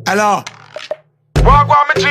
Hello. What go on, me G?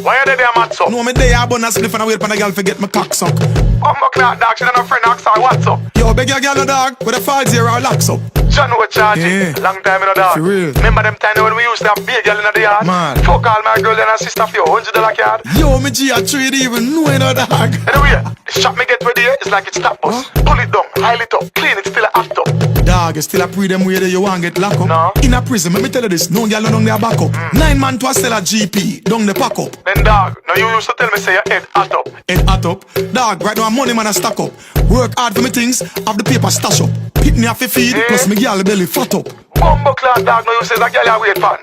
Why you there, man, so? No, me there, I bun a spliff and I wait for the girl to get my cock suck. Bumbo clock, dog, she done a friend ask her, what's up? Yo, beg your girl, dog, with a 5-0 locks up. John with charge. Yeah. Long time in the dog. For real. Remember them time when we used to have big girl in the yard? Man. Fuck all my girls and her sister for your $100 card. Yo, me G, I trade even know it, dog. Anyway, the shot me get ready here is like it's stop us. Pull it down, heil it up, clean it, still a act up. Dog, you still a pre them way that you want get locked up. No. In a prison, let me tell you this, no girl down there back up. 9 man to a sell a GP, down the pack up. Then dog, now you used to tell me say your head hot up. Head hot up. Dog, right now money man a stack up. Work hard for me things, have the paper stash up. Hit me off a feed, plus me girl belly fat up. Bumbo clock, dog, now you say that girl you wait for.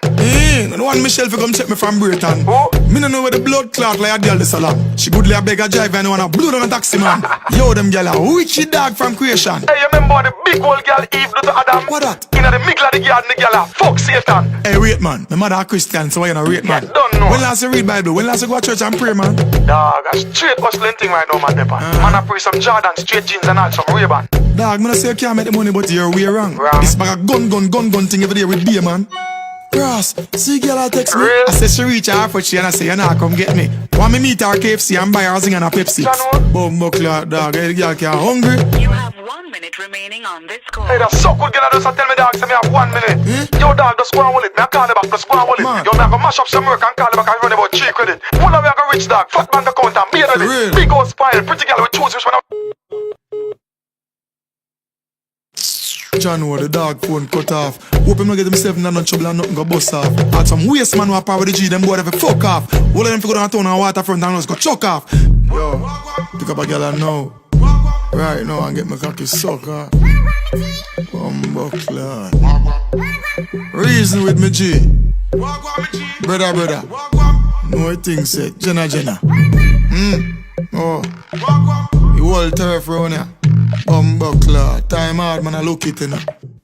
No one Michelle for come check me from Britain. Who? Me no know where the blood clot like a girl this salon. She good like a beggar drive and wanna blood on a taxi man. Yo, them girl a wicked dog from creation. Hey, you remember the big old girl Eve do to Adam? What that? Inna the middle of the garden, the girl a fuck Satan. Hey, wait man, my mother a Christian, so why you not rate man? Yeah, don't know. When last you read Bible? When last you go to church and pray man? Dog, a straight hustling thing right now, man, Depan. Man, I pray some Jordan, straight jeans and all, some Ray-Ban. Dog, me no say you can't make the money, but you're way wrong. Wrong. This bag a gun thing every day with beer man. Cross, see girl I text me. Real? I say she reach her for she and I say you nah come get me. Want me meet her KFC and buy her a zing and a Pepsi. Jano? Bumbo clock dog, hey, the girl can't hungry. You have 1 minute remaining on this call. Hey, that's so good, girl. Just tell me, dog, say me have 1 minute. Yo, dog, just go and hold it. Me I call you back, just go and hold it. Man. Yo, me I go mash up some work and call you back and run about 3 credit. One of me I go rich, dog. Fat man account and beard of real? it. Big old spine, pretty girl with choose which one I... John, the dog phone cut off. Hope him not get himself in no trouble and nothing go bust off. Had some waste man who are power with the G, them boy have a fuck off. All of them fi go down town and waterfront and just go chuck off. Yo, pick up a girl I know. Right now and get my cocky suck off. Bumbo clock. Reason with me G. Brother. No thing said, Jenna. Oh, you all turf round here. Bumbo clock. Time hard man I look it in.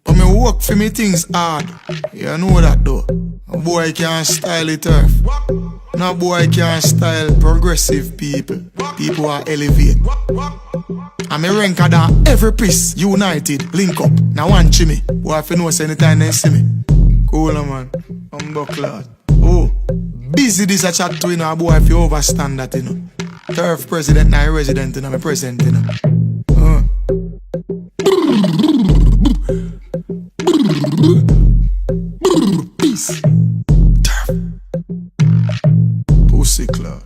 But me work for me things hard. You know that though. A boy can't style it turf. No boy can't style progressive people. People are elevate. And me rank down every piece. United, link up. Now one chimney. Boy if you know say anytime they see me. Cool man. Bumbo clock. Oh, busy this a chat to you know. Boy if you overstand that you know. Turf president now resident you know. Me present you know. Peace. Turf. Pussy clock.